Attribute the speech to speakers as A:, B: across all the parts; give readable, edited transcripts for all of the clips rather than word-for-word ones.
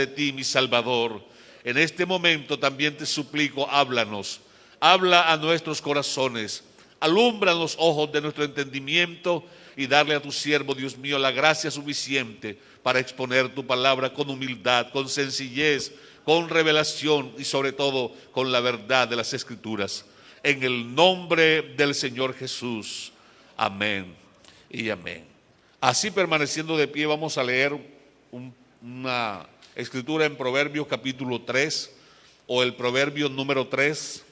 A: de ti, mi Salvador. En este momento también te suplico, háblanos, habla a nuestros corazones, alumbra los ojos de nuestro entendimiento y darle a tu siervo, Dios mío, la gracia suficiente para exponer tu palabra con humildad, con sencillez, con revelación y sobre todo con la verdad de las Escrituras. En el nombre del Señor Jesús. Amén y amén. Así, permaneciendo de pie, vamos a leer una escritura en Proverbios capítulo 3, o el proverbio número 3,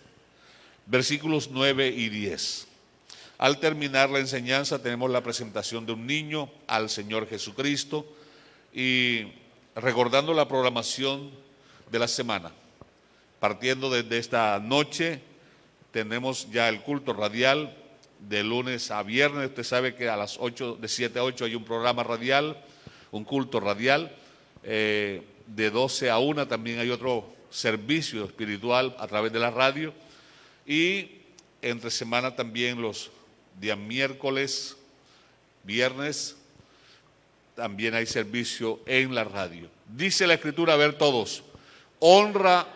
A: versículos 9 y 10. Al terminar la enseñanza tenemos la presentación de un niño al Señor Jesucristo y recordando la programación de la semana. Partiendo desde esta noche tenemos ya el culto radial de lunes a viernes. Usted sabe que a las 8, de 7 a 8 hay un programa radial, un culto radial. De 12 a 1 también hay otro servicio espiritual a través de la radio. Y entre semana también los días miércoles, viernes, también hay servicio en la radio. Dice la Escritura, a ver todos, honra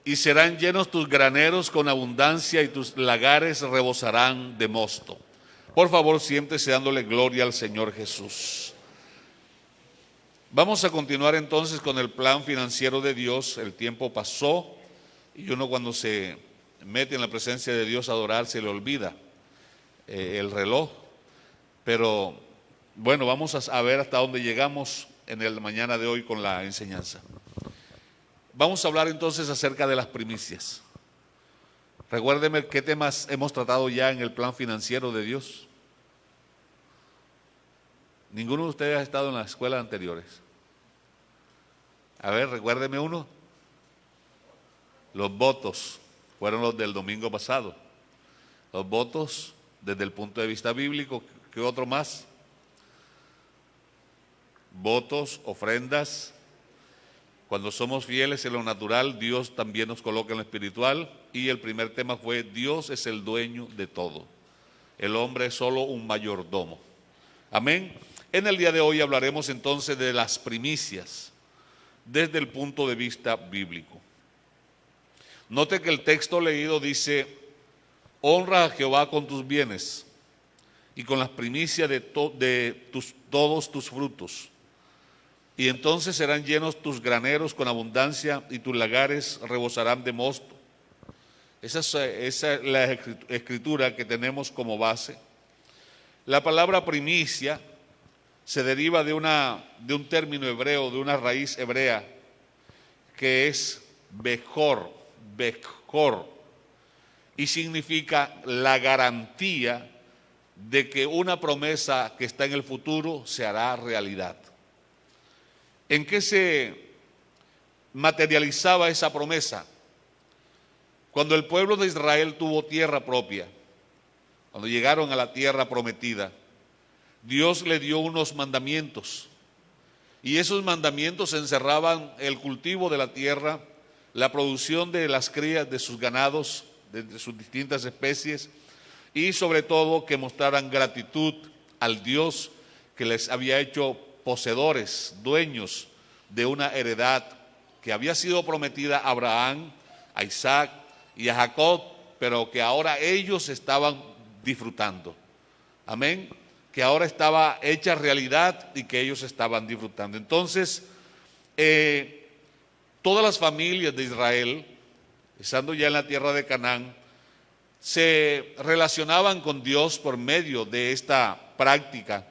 A: y serán llenos tus graneros con abundancia y tus lagares rebosarán de mosto. Por favor, siéntese dándole gloria al Señor Jesús. Vamos a continuar entonces con el plan financiero de Dios. El tiempo pasó y uno cuando se mete en la presencia de Dios a adorar se le olvida el reloj. Pero bueno, vamos a ver hasta dónde llegamos en el mañana de hoy con la enseñanza. Vamos a hablar entonces acerca de las primicias. Recuérdeme qué temas hemos tratado ya en el plan financiero de Dios. Ninguno de ustedes ha estado en las escuelas anteriores. A ver, recuérdeme uno. Los votos fueron los del domingo pasado. Los votos desde el punto de vista bíblico. ¿Qué otro más? Votos, ofrendas. Cuando somos fieles en lo natural, Dios también nos coloca en lo espiritual. Y el primer tema fue: Dios es el dueño de todo. El hombre es solo un mayordomo. Amén. En el día de hoy hablaremos entonces de las primicias desde el punto de vista bíblico. Note que el texto leído dice: honra a Jehová con tus bienes y con las primicias de todos tus frutos. Y entonces serán llenos tus graneros con abundancia y tus lagares rebosarán de mosto. Esa es la escritura que tenemos como base. La palabra primicia se deriva de un término hebreo, de una raíz hebrea, que es bechor, y significa la garantía de que una promesa que está en el futuro se hará realidad. ¿En qué se materializaba esa promesa? Cuando el pueblo de Israel tuvo tierra propia, cuando llegaron a la tierra prometida, Dios le dio unos mandamientos y esos mandamientos encerraban el cultivo de la tierra, la producción de las crías de sus ganados, de sus distintas especies, y sobre todo que mostraran gratitud al Dios que les había hecho poseedores, dueños de una heredad que había sido prometida a Abraham, a Isaac y a Jacob, pero que ahora ellos estaban disfrutando. Amén. Que ahora estaba hecha realidad y que ellos estaban disfrutando. Entonces, todas las familias de Israel, estando ya en la tierra de Canaán, se relacionaban con Dios por medio de esta práctica.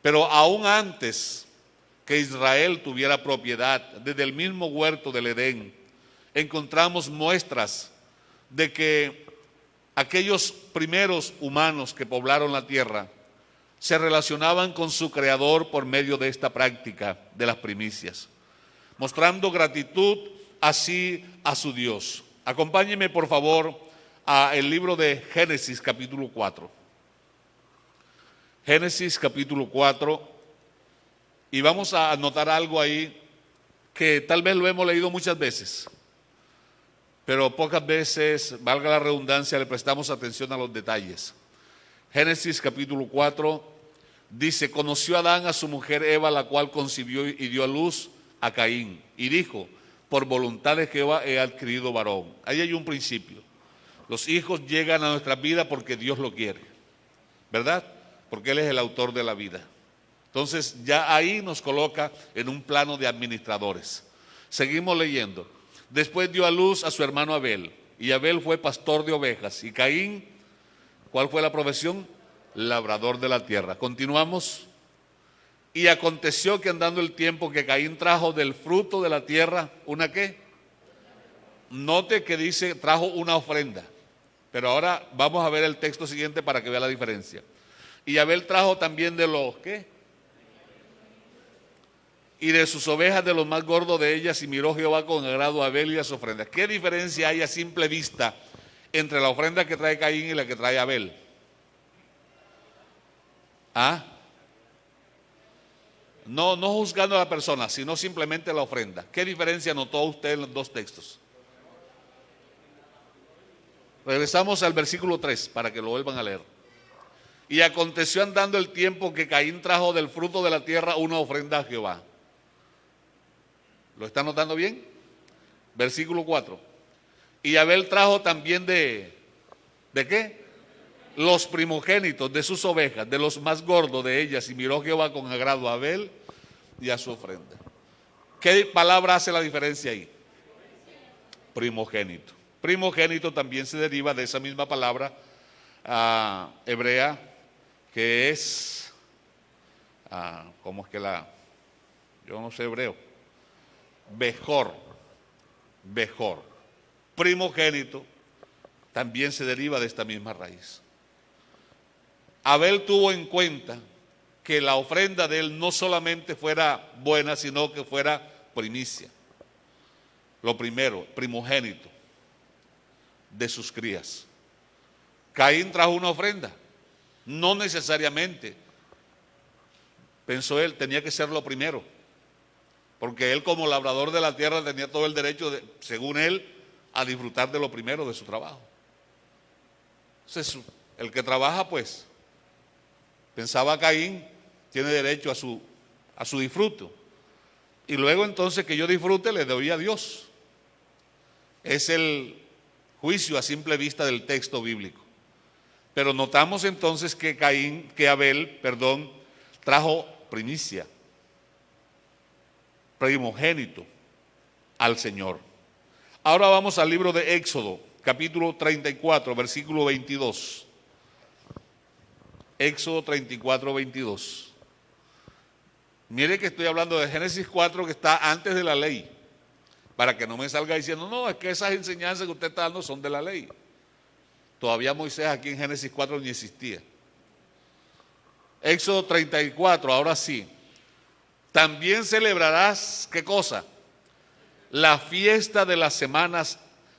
A: Pero aún antes que Israel tuviera propiedad, desde el mismo huerto del Edén, encontramos muestras de que aquellos primeros humanos que poblaron la tierra se relacionaban con su Creador por medio de esta práctica de las primicias, mostrando gratitud así a su Dios. Acompáñenme por favor al libro de Génesis capítulo 4. Génesis capítulo 4, y vamos a anotar algo ahí que tal vez lo hemos leído muchas veces, pero pocas veces, valga la redundancia, le prestamos atención a los detalles. Génesis capítulo 4 dice: conoció Adán a su mujer Eva, la cual concibió y dio a luz a Caín, y dijo: por voluntad de Jehová he adquirido varón. Ahí hay un principio. Los hijos llegan a nuestra vida porque Dios lo quiere, ¿verdad? Porque Él es el autor de la vida. Entonces ya ahí nos coloca en un plano de administradores. Seguimos leyendo. Después dio a luz a su hermano Abel, y Abel fue pastor de ovejas, y Caín, ¿cuál fue la profesión? Labrador de la tierra. Continuamos. Y aconteció que andando el tiempo que Caín trajo del fruto de la tierra, ¿una qué? Note que dice trajo una ofrenda. Pero ahora vamos a ver el texto siguiente para que vea la diferencia. Y Abel trajo también de los ¿qué? Y de sus ovejas de los más gordos de ellas, y miró Jehová con agrado a Abel y a su ofrenda. ¿Qué diferencia hay a simple vista entre la ofrenda que trae Caín y la que trae Abel? ¿Ah? No juzgando a la persona, sino simplemente la ofrenda. ¿Qué diferencia notó usted en los dos textos? Regresamos al versículo 3 para que lo vuelvan a leer. Y aconteció andando el tiempo que Caín trajo del fruto de la tierra una ofrenda a Jehová. ¿Lo está notando bien? Versículo 4. Y Abel trajo también ¿de qué? Los primogénitos de sus ovejas, de los más gordos de ellas, y miró Jehová con agrado a Abel y a su ofrenda. ¿Qué palabra hace la diferencia ahí? Primogénito. Primogénito también se deriva de esa misma palabra hebrea, que es, ¿cómo es que yo no sé hebreo? Bejor. Primogénito también se deriva de esta misma raíz. Abel tuvo en cuenta que la ofrenda de él no solamente fuera buena, sino que fuera primicia. Lo primero, primogénito de sus crías. Caín trajo una ofrenda. No necesariamente, pensó él, tenía que ser lo primero. Porque él, como labrador de la tierra, tenía todo el derecho, según él, a disfrutar de lo primero de su trabajo. Entonces, el que trabaja, pues, pensaba Caín, tiene derecho a su disfrute. Y luego entonces que yo disfrute, le doy a Dios. Es el juicio a simple vista del texto bíblico. Pero notamos entonces que Abel, trajo primicia, primogénito al Señor. Ahora vamos al libro de Éxodo, capítulo 34, versículo 22. Éxodo 34, 22. Mire que estoy hablando de Génesis 4, que está antes de la ley, para que no me salga diciendo, no, es que esas enseñanzas que usted está dando son de la ley. Todavía Moisés aquí en Génesis 4 ni existía. Éxodo 34, ahora sí. También celebrarás, ¿qué cosa? La fiesta de las semanas,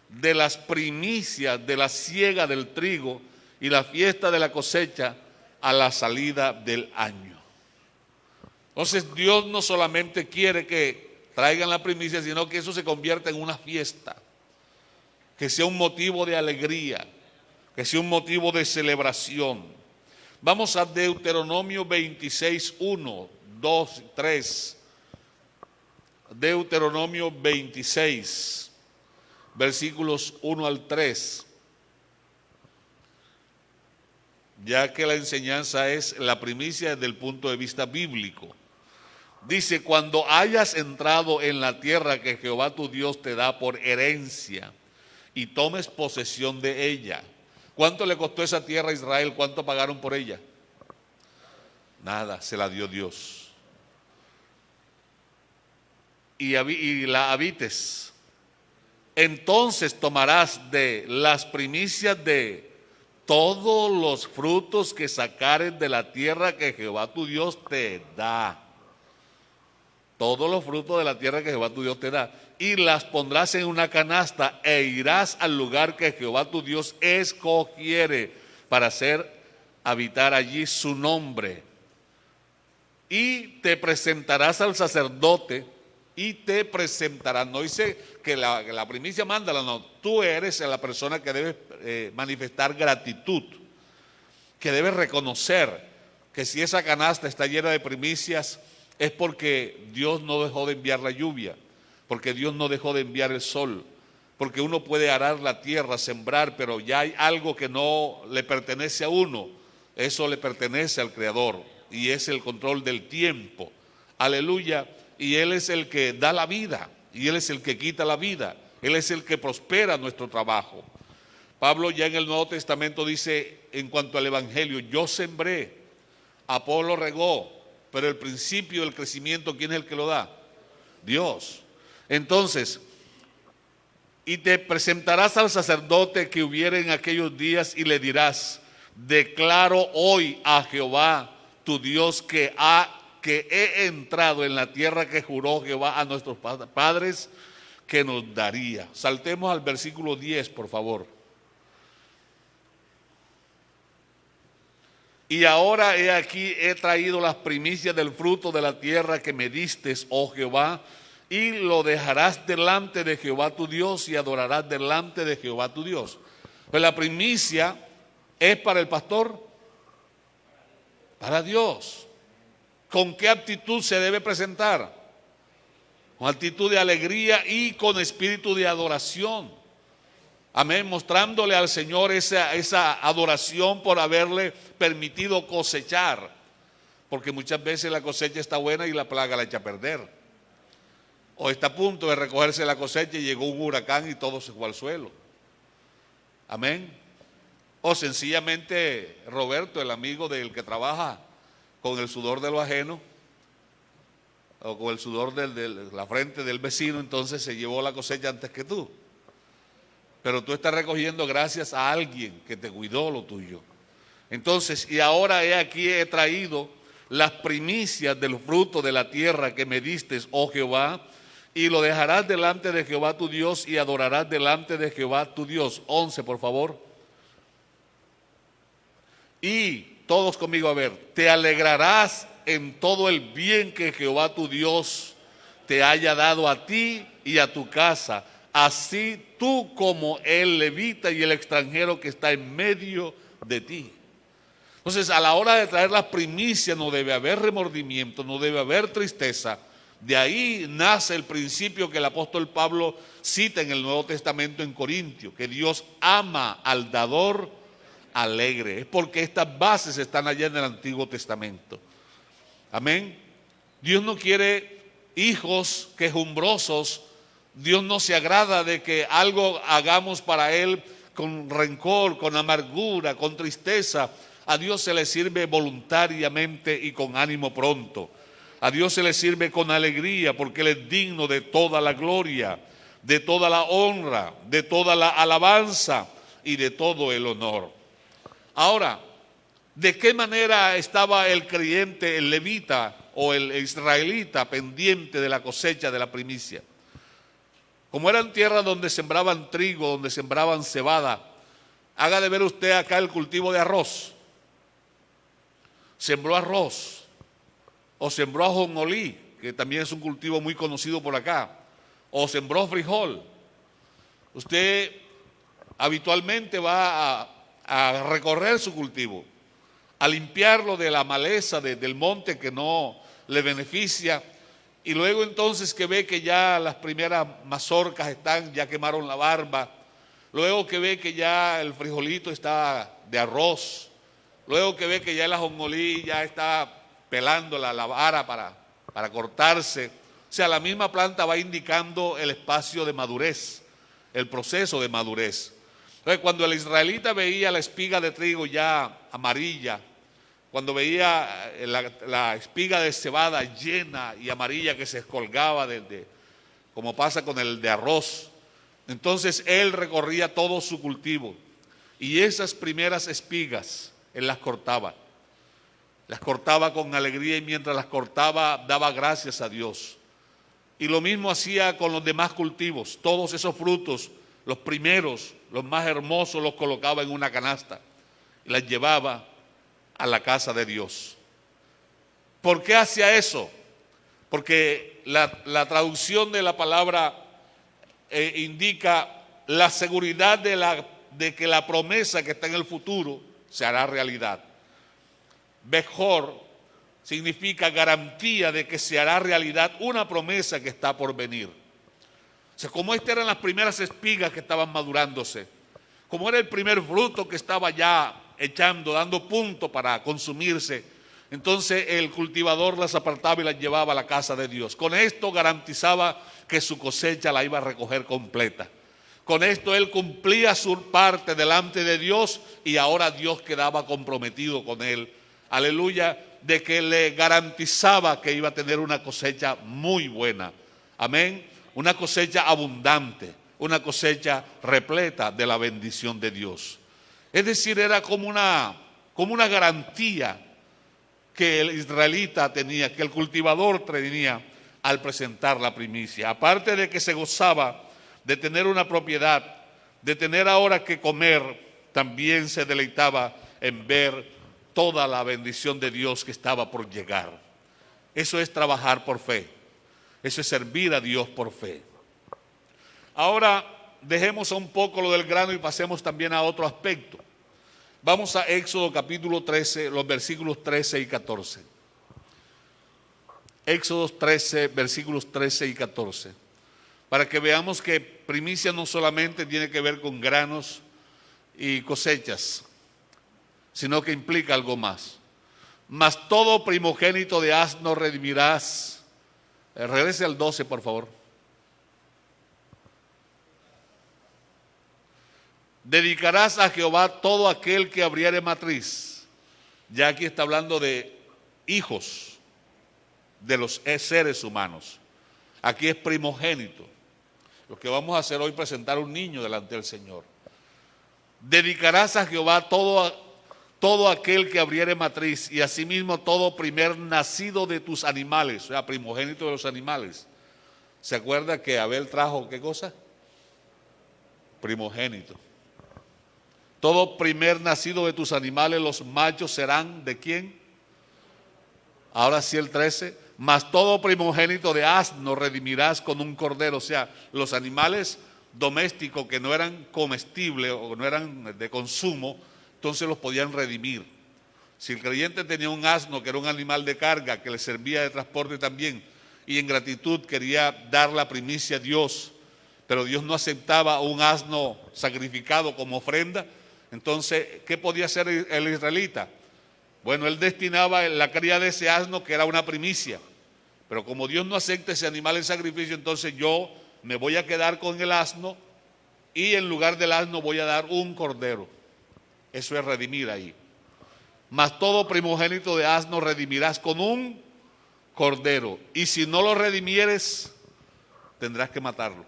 A: de las primicias, de la siega del trigo, y la fiesta de la cosecha a la salida del año. Entonces Dios no solamente quiere que traigan la primicia, sino que eso se convierta en una fiesta, que sea un motivo de alegría, que sea un motivo de celebración. Vamos a Deuteronomio 26, 1, 2, 3. Deuteronomio 26, versículos 1 al 3. Ya que la enseñanza es la primicia desde el punto de vista bíblico. Dice: cuando hayas entrado en la tierra que Jehová tu Dios te da por herencia y tomes posesión de ella. ¿Cuánto le costó esa tierra a Israel? ¿Cuánto pagaron por ella? Nada, se la dio Dios. Y la habites. Entonces tomarás de las primicias de todos los frutos que sacares de la tierra que Jehová tu Dios te da. Todos los frutos de la tierra que Jehová tu Dios te da. Y las pondrás en una canasta e irás al lugar que Jehová tu Dios escogiere para habitar allí su nombre. Y te presentarás al sacerdote y te presentarás. No dice que la primicia mándala, no. Tú eres la persona que debe manifestar gratitud. que debe reconocer que si esa canasta está llena de primicias es porque Dios no dejó de enviar la lluvia, porque Dios no dejó de enviar el sol, porque uno puede arar la tierra, sembrar, pero ya hay algo que no le pertenece a uno, eso le pertenece al Creador, y es el control del tiempo. Aleluya. Y Él es el que da la vida, y Él es el que quita la vida, Él es el que prospera nuestro trabajo. Pablo ya en el Nuevo Testamento dice en cuanto al Evangelio: yo sembré, Apolo regó, pero el principio del crecimiento, ¿quién es el que lo da? Dios. Entonces, y te presentarás al sacerdote que hubiere en aquellos días y le dirás: declaro hoy a Jehová tu Dios que he entrado en la tierra que juró Jehová a nuestros padres que nos daría. Saltemos al versículo 10, por favor. Y ahora he aquí, he traído las primicias del fruto de la tierra que me distes, oh Jehová, y lo dejarás delante de Jehová tu Dios y adorarás delante de Jehová tu Dios. Pues la primicia es para el pastor, para Dios. ¿Con qué actitud se debe presentar? Con actitud de alegría y con espíritu de adoración. Amén, mostrándole al Señor esa adoración por haberle permitido cosechar. Porque muchas veces la cosecha está buena y la plaga la echa a perder. O está a punto de recogerse la cosecha y llegó un huracán y todo se fue al suelo. Amén. O sencillamente Roberto, el amigo del que trabaja con el sudor de lo ajeno, o con el sudor de la frente del vecino, entonces se llevó la cosecha antes que tú. Pero tú estás recogiendo gracias a alguien que te cuidó lo tuyo. Entonces, y ahora he aquí, he traído las primicias del fruto de la tierra que me diste, oh Jehová, y lo dejarás delante de Jehová tu Dios y adorarás delante de Jehová tu Dios. 11, por favor. Y todos conmigo, a ver, te alegrarás en todo el bien que Jehová tu Dios te haya dado a ti y a tu casa, así tú como el levita y el extranjero que está en medio de ti. Entonces, a la hora de traer las primicias no debe haber remordimiento, no debe haber tristeza. De ahí nace el principio que el apóstol Pablo cita en el Nuevo Testamento en Corintios, que Dios ama al dador alegre. Es porque estas bases están allá en el Antiguo Testamento. Amén. Dios no quiere hijos quejumbrosos. Dios no se agrada de que algo hagamos para Él con rencor, con amargura, con tristeza. A Dios se le sirve voluntariamente y con ánimo pronto. A Dios se le sirve con alegría porque Él es digno de toda la gloria, de toda la honra, de toda la alabanza y de todo el honor. Ahora, ¿de qué manera estaba el creyente, el levita o el israelita pendiente de la cosecha de la primicia? Como eran tierras donde sembraban trigo, donde sembraban cebada, haga de ver usted acá el cultivo de arroz. Sembró arroz o sembró ajonjolí, que también es un cultivo muy conocido por acá, o sembró frijol. Usted habitualmente va a recorrer su cultivo, a limpiarlo de la maleza del monte que no le beneficia, y luego entonces que ve que ya las primeras mazorcas ya quemaron la barba, luego que ve que ya el frijolito está de arroz, luego que ve que ya el ajonjolí ya está pelando la vara para cortarse. O sea, la misma planta va indicando el espacio de madurez, el proceso de madurez. Entonces, cuando el israelita veía la espiga de trigo ya amarilla, cuando veía la espiga de cebada llena y amarilla que se colgaba como pasa con el de arroz, entonces él recorría todo su cultivo y esas primeras espigas él las cortaba con alegría, y mientras las cortaba daba gracias a Dios. Y lo mismo hacía con los demás cultivos. Todos esos frutos, los primeros, los más hermosos, los colocaba en una canasta y las llevaba a la casa de Dios. ¿Por qué hacía eso? Porque la traducción de la palabra indica la seguridad de que la promesa que está en el futuro se hará realidad. Bejor significa garantía de que se hará realidad una promesa que está por venir. O sea, como estas eran las primeras espigas que estaban madurándose, como era el primer fruto que estaba ya echando, dando punto para consumirse, entonces el cultivador las apartaba y las llevaba a la casa de Dios. Con esto garantizaba que su cosecha la iba a recoger completa. Con esto él cumplía su parte delante de Dios y ahora Dios quedaba comprometido con él. Aleluya, de que le garantizaba que iba a tener una cosecha muy buena. Amén. Una cosecha abundante, una cosecha repleta de la bendición de Dios. Es decir, era como una garantía que el israelita tenía, que el cultivador tenía al presentar la primicia. Aparte de que se gozaba de tener una propiedad, de tener ahora que comer, también se deleitaba en ver toda la bendición de Dios que estaba por llegar. Eso es trabajar por fe. Eso es servir a Dios por fe. Ahora dejemos un poco lo del grano y pasemos también a otro aspecto. Vamos a Éxodo capítulo 13, los versículos 13 y 14. Éxodo 13, versículos 13 y 14. Para que veamos que primicia no solamente tiene que ver con granos y cosechas, sino que implica algo más. Mas todo primogénito de asno redimirás. Regrese al 12, por favor. Dedicarás a Jehová todo aquel que abriere matriz. Ya aquí está hablando de hijos de los seres humanos. Aquí es primogénito. Lo que vamos a hacer hoy es presentar un niño delante del Señor. Dedicarás a Jehová todo aquel que abriere matriz y asimismo todo primer nacido de tus animales, o sea, primogénito de los animales. ¿Se acuerda que Abel trajo qué cosa? Primogénito. Todo primer nacido de tus animales, los machos serán ¿de quién? Ahora sí el 13. Mas todo primogénito de asno redimirás con un cordero. O sea, los animales domésticos que no eran comestibles o no eran de consumo, entonces los podían redimir. Si el creyente tenía un asno que era un animal de carga que le servía de transporte también y en gratitud quería dar la primicia a Dios, pero Dios no aceptaba un asno sacrificado como ofrenda, entonces ¿qué podía hacer el israelita? Bueno, él destinaba la cría de ese asno que era una primicia, pero como Dios no acepta ese animal en sacrificio, entonces yo me voy a quedar con el asno y en lugar del asno voy a dar un cordero. Eso es redimir ahí. Mas todo primogénito de asno redimirás con un cordero. Y si no lo redimieres, tendrás que matarlo.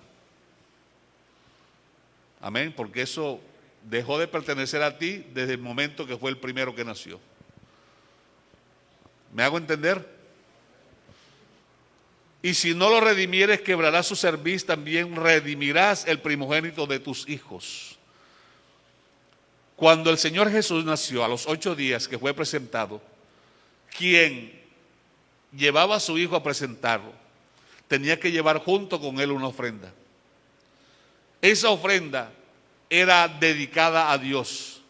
A: Amén, porque eso dejó de pertenecer a ti desde el momento que fue el primero que nació. ¿Me hago entender? Y si no lo redimieres, quebrarás su cerviz, también redimirás el primogénito de tus hijos. Cuando el Señor Jesús nació, a los 8 días que fue presentado, quien llevaba a su hijo a presentarlo, tenía que llevar junto con él una ofrenda. Esa ofrenda era dedicada a Dios.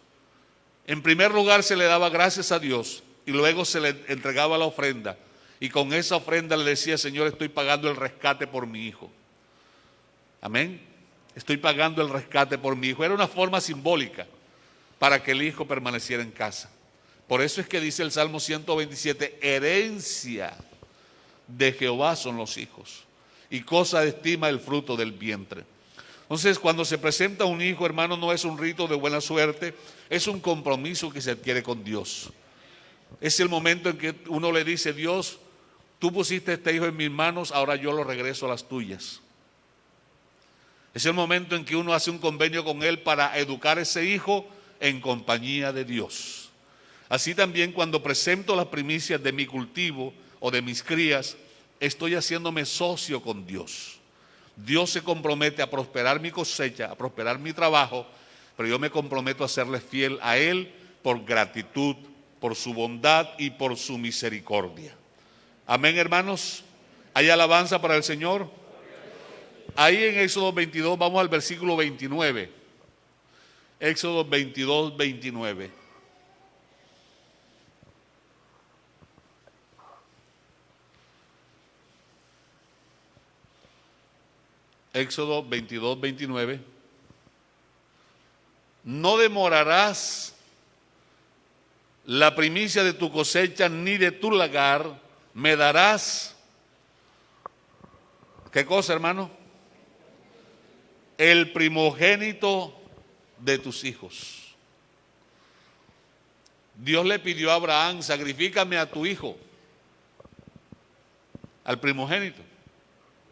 A: En primer lugar se le daba gracias a Dios y luego se le entregaba la ofrenda. Y con esa ofrenda le decía: Señor, estoy pagando el rescate por mi hijo. Amén. Estoy pagando el rescate por mi hijo. Era una forma simbólica para que el hijo permaneciera en casa. Por eso es que dice el Salmo 127, herencia de Jehová son los hijos, y cosa de estima el fruto del vientre. Entonces, cuando se presenta un hijo, hermano, no es un rito de buena suerte, es un compromiso que se adquiere con Dios. Es el momento en que uno le dice: Dios, tú pusiste este hijo en mis manos, ahora yo lo regreso a las tuyas. Es el momento en que uno hace un convenio con él para educar a ese hijo en compañía de Dios. Así también, cuando presento las primicias de mi cultivo o de mis crías, estoy haciéndome socio con Dios. Dios se compromete a prosperar mi cosecha, a prosperar mi trabajo, pero yo me comprometo a serle fiel a Él por gratitud, por su bondad y por su misericordia. Amén, hermanos. ¿Hay alabanza para el Señor? Ahí en Éxodo 22, vamos al versículo 29. Éxodo 22, 29. Éxodo 22, 29. No demorarás la primicia de tu cosecha ni de tu lagar, me darás, ¿qué cosa, hermano? El primogénito de tus hijos. Dios le pidió a Abraham, sacrifícame a tu hijo, al primogénito,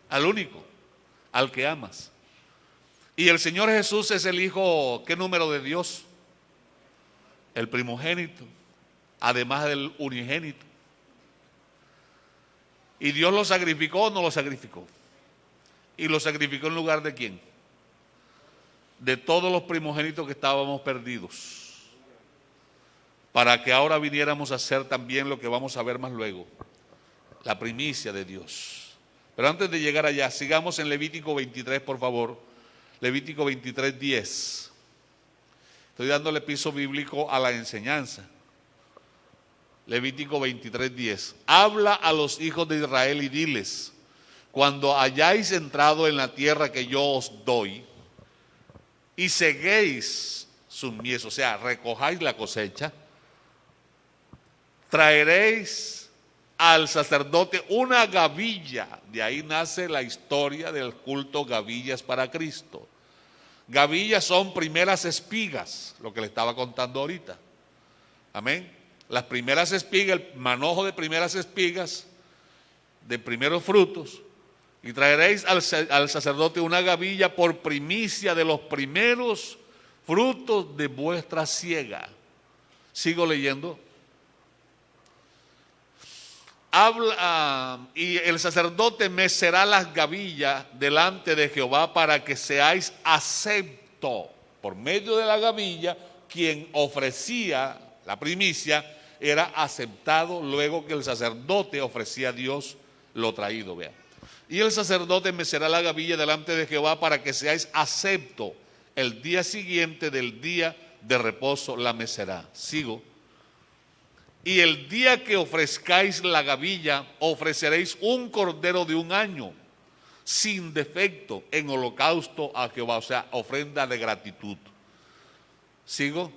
A: al único, al que amas. Y el Señor Jesús es el hijo, ¿qué número de Dios? El primogénito, además del unigénito. ¿Y Dios lo sacrificó o no lo sacrificó? ¿Y lo sacrificó en lugar de quién? De todos los primogénitos que estábamos perdidos, para que ahora viniéramos a hacer también lo que vamos a ver más luego, la primicia de Dios. Pero antes de llegar allá, sigamos en Levítico 23, por favor. Levítico 23, 10. Estoy dándole piso bíblico a la enseñanza. Levítico 23, 10. Habla a los hijos de Israel y diles: cuando hayáis entrado en la tierra que yo os doy y seguéis sus mies, o sea, recojáis la cosecha, traeréis al sacerdote una gavilla. De ahí nace la historia del culto gavillas para Cristo. Gavillas son primeras espigas, lo que le estaba contando ahorita. Amén. Las primeras espigas, el manojo de primeras espigas, de primeros frutos. Y traeréis al sacerdote una gavilla por primicia de los primeros frutos de vuestra siega. Sigo leyendo. Y el sacerdote mecerá las gavillas delante de Jehová para que seáis acepto. Por medio de la gavilla, quien ofrecía la primicia era aceptado luego que el sacerdote ofrecía a Dios lo traído. Vea. Y el sacerdote mecerá la gavilla delante de Jehová para que seáis acepto. El día siguiente del día de reposo la mecerá. Sigo. Y el día que ofrezcáis la gavilla, ofreceréis un cordero de un año, sin defecto, en holocausto a Jehová, o sea, ofrenda de gratitud. ¿Sigo?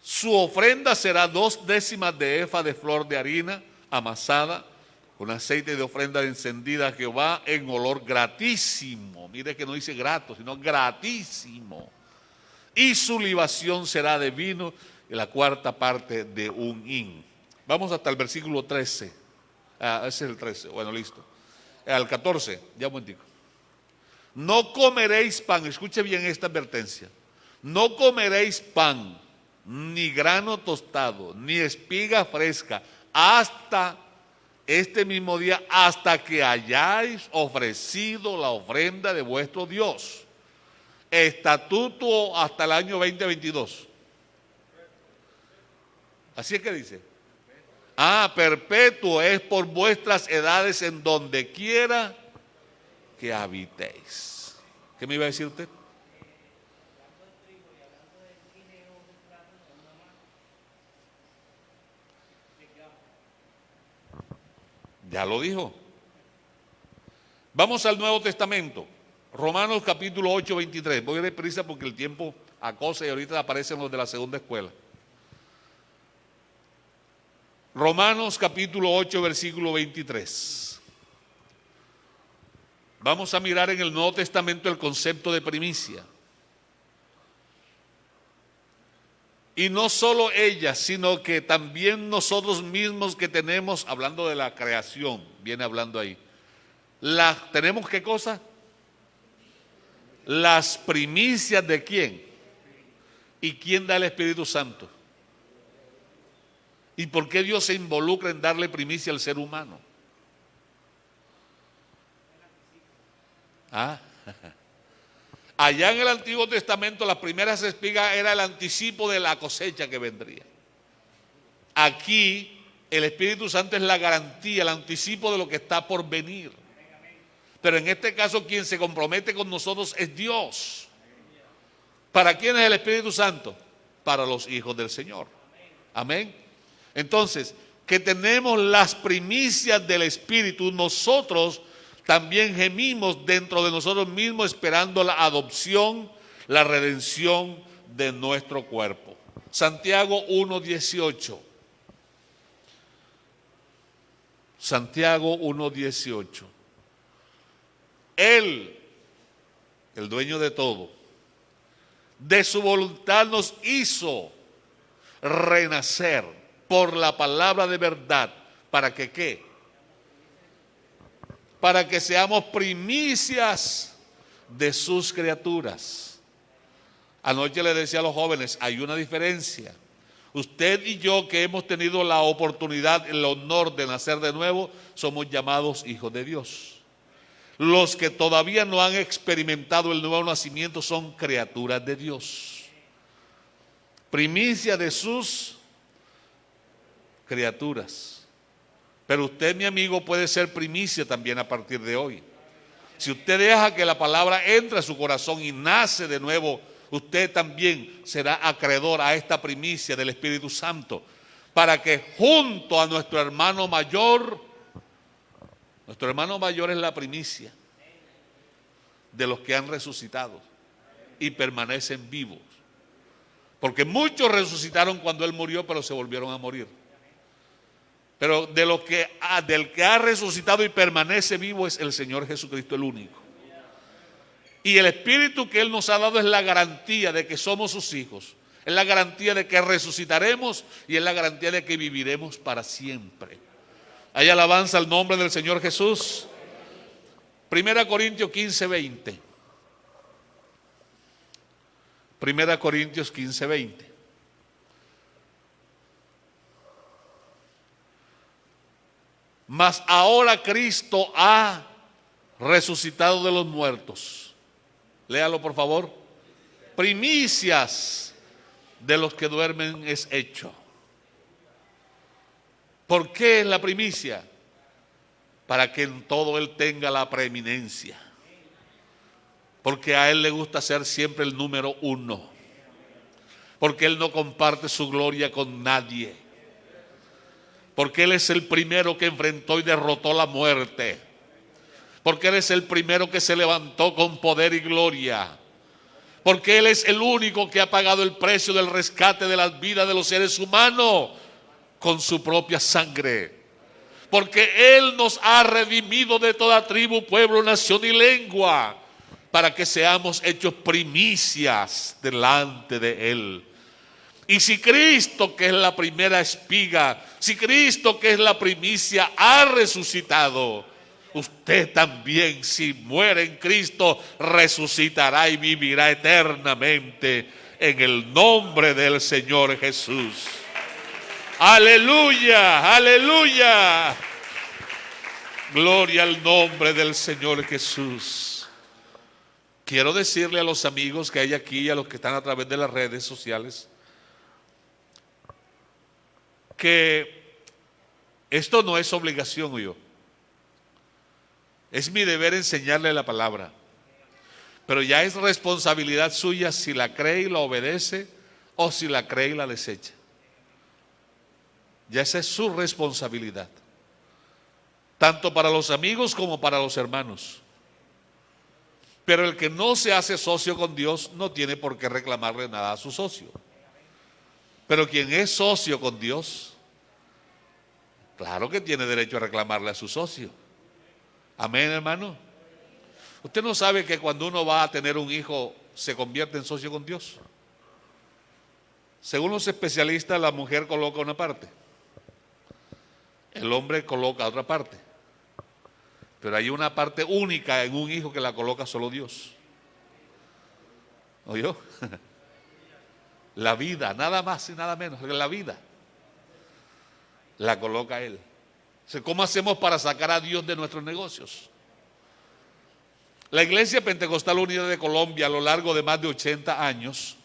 A: Su ofrenda será 2/10 de efa de flor de harina amasada, con aceite de ofrenda encendida a Jehová en olor gratísimo. Mire que no dice grato, sino gratísimo. Y su libación será de vino, la cuarta parte de un hin. Vamos hasta el versículo 13. Ese es el 13. Bueno, listo. Al 14, ya un momentico. No comeréis pan, escuche bien esta advertencia. No comeréis pan, ni grano tostado, ni espiga fresca, hasta este mismo día, hasta que hayáis ofrecido la ofrenda de vuestro Dios. Estatuto hasta el año 2022. Así es que dice. Perpetuo es por vuestras edades en donde quiera que habitéis. ¿Qué me iba a decir usted? Ya lo dijo. Vamos al Nuevo Testamento. Romanos capítulo 8, 23. Voy deprisa porque el tiempo acosa y ahorita aparecen los de la segunda escuela. Romanos capítulo 8, versículo 23. Vamos a mirar en el Nuevo Testamento el concepto de primicia. Y no solo ella, sino que también nosotros mismos que tenemos, hablando de la creación, viene hablando ahí. ¿Tenemos qué cosa? Las primicias de quién. ¿Y quién da el Espíritu Santo? ¿Y por qué Dios se involucra en darle primicia al ser humano? Allá en el Antiguo Testamento las primeras espigas era el anticipo de la cosecha que vendría. Aquí el Espíritu Santo es la garantía, el anticipo de lo que está por venir. Pero en este caso quien se compromete con nosotros es Dios. ¿Para quién es el Espíritu Santo? Para los hijos del Señor. Amén. Entonces, que tenemos las primicias del Espíritu, nosotros también gemimos dentro de nosotros mismos esperando la adopción, la redención de nuestro cuerpo. Santiago 1:18. Santiago 1:18. Él, el dueño de todo, de su voluntad nos hizo renacer por la palabra de verdad. ¿Para que qué? Para que seamos primicias de sus criaturas. Anoche le decía a los jóvenes, hay una diferencia. Usted y yo, que hemos tenido la oportunidad, el honor de nacer de nuevo, somos llamados hijos de Dios. Los que todavía no han experimentado el nuevo nacimiento son criaturas de Dios. Primicia de sus criaturas. Pero usted, mi amigo, puede ser primicia también a partir de hoy. Si usted deja que la palabra entre a su corazón y nace de nuevo, usted también será acreedor a esta primicia del Espíritu Santo, para que junto a nuestro hermano mayor es la primicia de los que han resucitado y permanecen vivos. Porque muchos resucitaron cuando Él murió, pero se volvieron a morir. Pero del que ha resucitado y permanece vivo es el Señor Jesucristo, el único. Y el Espíritu que Él nos ha dado es la garantía de que somos sus hijos. Es la garantía de que resucitaremos y es la garantía de que viviremos para siempre. Hay alabanza al nombre del Señor Jesús. 1 Corintios 15:20. 1 Corintios 15:20. Mas ahora Cristo ha resucitado de los muertos. Léalo, por favor. Primicias de los que duermen es hecho. ¿Por qué es la primicia? Para que en todo Él tenga la preeminencia. Porque a Él le gusta ser siempre el número uno. Porque Él no comparte su gloria con nadie. Porque Él es el primero que enfrentó y derrotó la muerte. Porque Él es el primero que se levantó con poder y gloria. Porque Él es el único que ha pagado el precio del rescate de las vidas de los seres humanos con su propia sangre. Porque Él nos ha redimido de toda tribu, pueblo, nación y lengua, para que seamos hechos primicias delante de Él. Y si Cristo, que es la primera espiga, si Cristo, que es la primicia, ha resucitado, usted también, si muere en Cristo, resucitará y vivirá eternamente en el nombre del Señor Jesús. Aleluya, aleluya. Gloria al nombre del Señor Jesús. Quiero decirle a los amigos que hay aquí y a los que están a través de las redes sociales que esto no es obligación, yo. Es mi deber enseñarle la palabra. Pero ya es responsabilidad suya si la cree y la obedece o si la cree y la desecha. Ya esa es su responsabilidad. Tanto para los amigos como para los hermanos. Pero el que no se hace socio con Dios no tiene por qué reclamarle nada a su socio. Pero quien es socio con Dios, claro que tiene derecho a reclamarle a su socio. Amén, hermano. Usted no sabe que cuando uno va a tener un hijo se convierte en socio con Dios. Según los especialistas, la mujer coloca una parte, el hombre coloca otra parte, pero hay una parte única en un hijo que la coloca solo Dios. ¿Oyó? La vida, nada más y nada menos, la vida la coloca Él. ¿Cómo hacemos para sacar a Dios de nuestros negocios? La Iglesia Pentecostal Unida de Colombia, a lo largo de más de 80 años,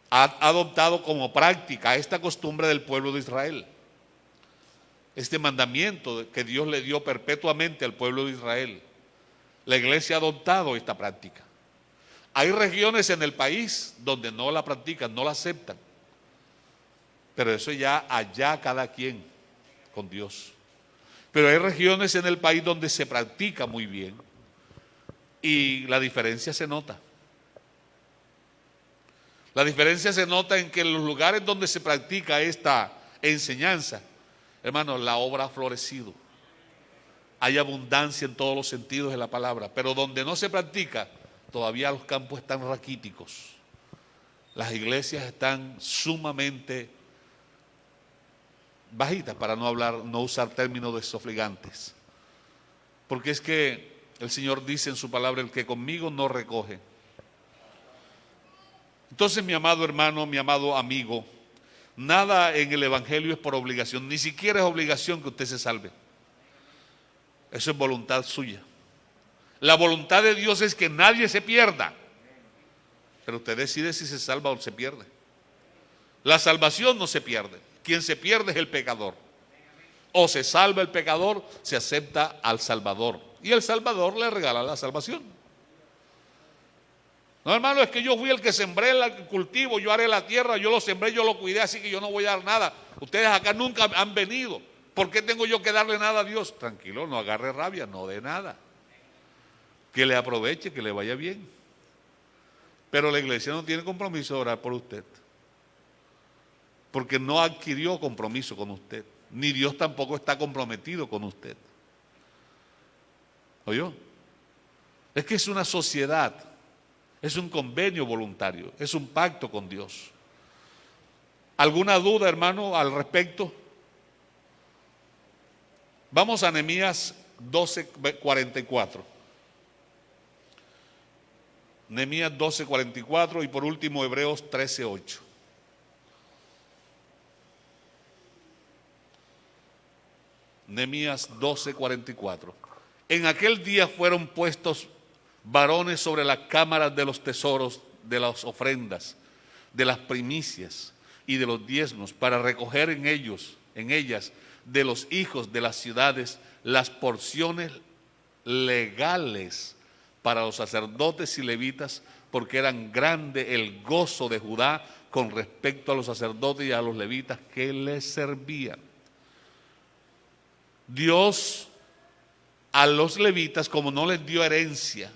A: ha adoptado como práctica esta costumbre del pueblo de Israel. Este mandamiento que Dios le dio perpetuamente al pueblo de Israel. La Iglesia ha adoptado esta práctica. Hay regiones en el país donde no la practican, no la aceptan. Pero eso ya allá cada quien con Dios. Pero hay regiones en el país donde se practica muy bien y la diferencia se nota. La diferencia se nota en que en los lugares donde se practica esta enseñanza, hermanos, la obra ha florecido. Hay abundancia en todos los sentidos de la palabra, pero donde no se practica, todavía los campos están raquíticos. Las iglesias están sumamente bajitas, para no usar términos desofligantes. Porque es que el Señor dice en su palabra: el que conmigo no recoge. Entonces, mi amado hermano, mi amado amigo, nada en el Evangelio es por obligación, ni siquiera es obligación que usted se salve. Eso es voluntad suya. La voluntad de Dios es que nadie se pierda, pero usted decide si se salva o se pierde. La salvación no se pierde. Quien se pierde es el pecador. O se salva el pecador, se acepta al Salvador, y el Salvador le regala la salvación. No, hermano, es que yo fui el que sembré el cultivo, yo haré la tierra, yo lo sembré, yo lo cuidé, así que yo no voy a dar nada. Ustedes acá nunca han venido. ¿Por qué tengo yo que darle nada a Dios? Tranquilo, no agarre rabia, no dé nada. Que le aproveche, que le vaya bien. Pero la iglesia no tiene compromiso de orar por usted, porque no adquirió compromiso con usted, ni Dios tampoco está comprometido con usted. ¿Oyó? Es que es una sociedad, es un convenio voluntario, es un pacto con Dios. ¿Alguna duda, hermano, al respecto? Vamos a Nehemías 12:44. Nehemías 12:44 y por último Hebreos 13:8. Nehemías 12:44. En aquel día fueron puestos varones sobre las cámaras de los tesoros, de las ofrendas, de las primicias y de los diezmos, para recoger en ellas, de los hijos de las ciudades, las porciones legales para los sacerdotes y levitas, porque eran grande el gozo de Judá con respecto a los sacerdotes y a los levitas que les servían. Dios a los levitas, como no les dio herencia,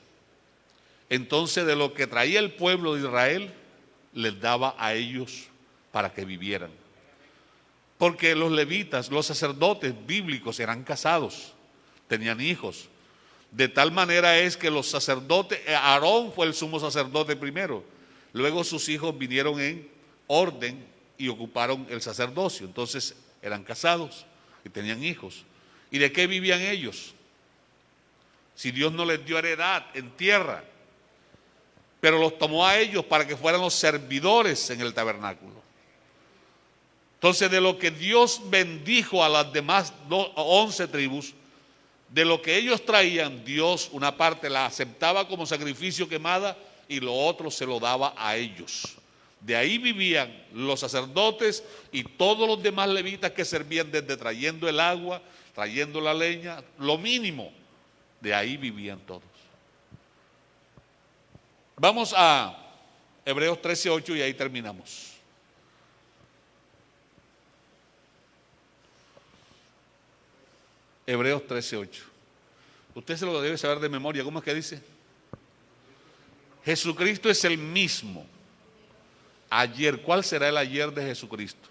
A: entonces de lo que traía el pueblo de Israel, les daba a ellos para que vivieran. Porque los levitas, los sacerdotes bíblicos, eran casados, tenían hijos. De tal manera es que los sacerdotes, Aarón fue el sumo sacerdote primero, luego sus hijos vinieron en orden y ocuparon el sacerdocio. Entonces eran casados y tenían hijos. ¿Y de qué vivían ellos? Si Dios no les dio heredad en tierra, pero los tomó a ellos para que fueran los servidores en el tabernáculo. Entonces, de lo que Dios bendijo a las demás 11 tribus, de lo que ellos traían, Dios una parte la aceptaba como sacrificio quemada y lo otro se lo daba a ellos. De ahí vivían los sacerdotes y todos los demás levitas que servían, desde trayendo el agua, trayendo la leña, lo mínimo. De ahí vivían todos. Vamos a Hebreos 13:8 y ahí terminamos. Hebreos 13:8. Usted se lo debe saber de memoria. ¿Cómo es que dice? Jesucristo es el mismo ayer. ¿Cuál será el ayer de Jesucristo?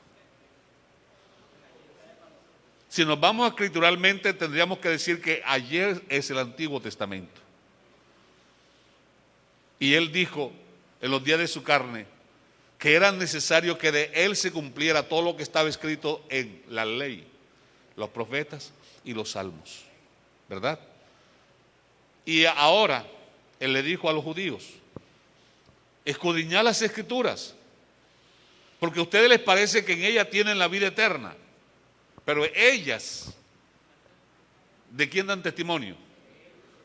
A: Si nos vamos escrituralmente, tendríamos que decir que ayer es el Antiguo Testamento. Y Él dijo en los días de su carne que era necesario que de Él se cumpliera todo lo que estaba escrito en la ley, los profetas y los salmos, ¿verdad? Y ahora Él le dijo a los judíos: escudriñad las escrituras, porque a ustedes les parece que en ellas tienen la vida eterna, pero ellas, ¿de quién dan testimonio?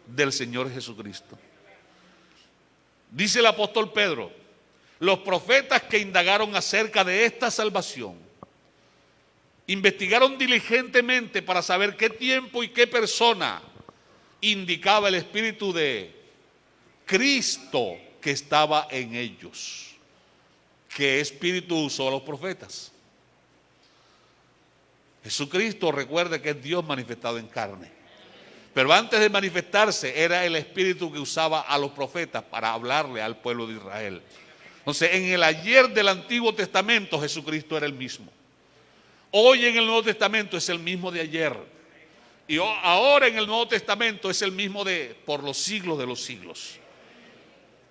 A: Del Señor Jesucristo. Dice el apóstol Pedro: los profetas que indagaron acerca de esta salvación, investigaron diligentemente para saber qué tiempo y qué persona indicaba el Espíritu de Cristo que estaba en ellos. ¿Qué espíritu usó a los profetas? Jesucristo, recuerde que es Dios manifestado en carne. Pero antes de manifestarse era el Espíritu que usaba a los profetas para hablarle al pueblo de Israel. Entonces, en el ayer del Antiguo Testamento Jesucristo era el mismo. Hoy en el Nuevo Testamento es el mismo de ayer. Y ahora en el Nuevo Testamento es el mismo de por los siglos de los siglos.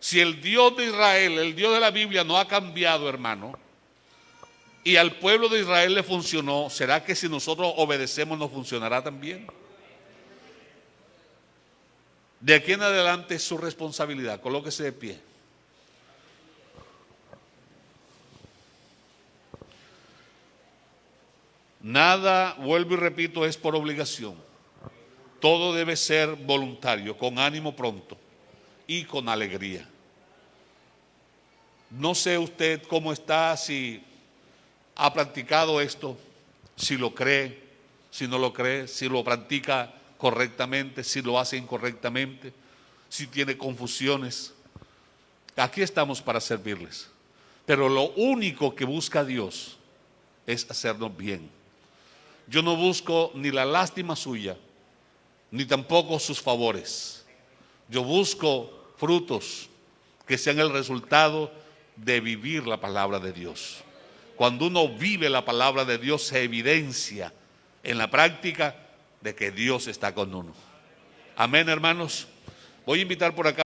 A: Si el Dios de Israel, el Dios de la Biblia no ha cambiado, hermano, y al pueblo de Israel le funcionó, ¿será que si nosotros obedecemos nos funcionará también? De aquí en adelante es su responsabilidad. Colóquese de pie. Nada, vuelvo y repito, es por obligación. Todo debe ser voluntario, con ánimo pronto y con alegría. No sé usted cómo está, si ha practicado esto, si lo cree, si no lo cree, si lo practica correctamente, si lo hace incorrectamente, si tiene confusiones. Aquí estamos para servirles. Pero lo único que busca Dios es hacernos bien. Yo no busco ni la lástima suya, ni tampoco sus favores. Yo busco frutos que sean el resultado de vivir la palabra de Dios. Cuando uno vive la palabra de Dios, se evidencia en la práctica de que Dios está con uno. Amén, hermanos. Voy a invitar por acá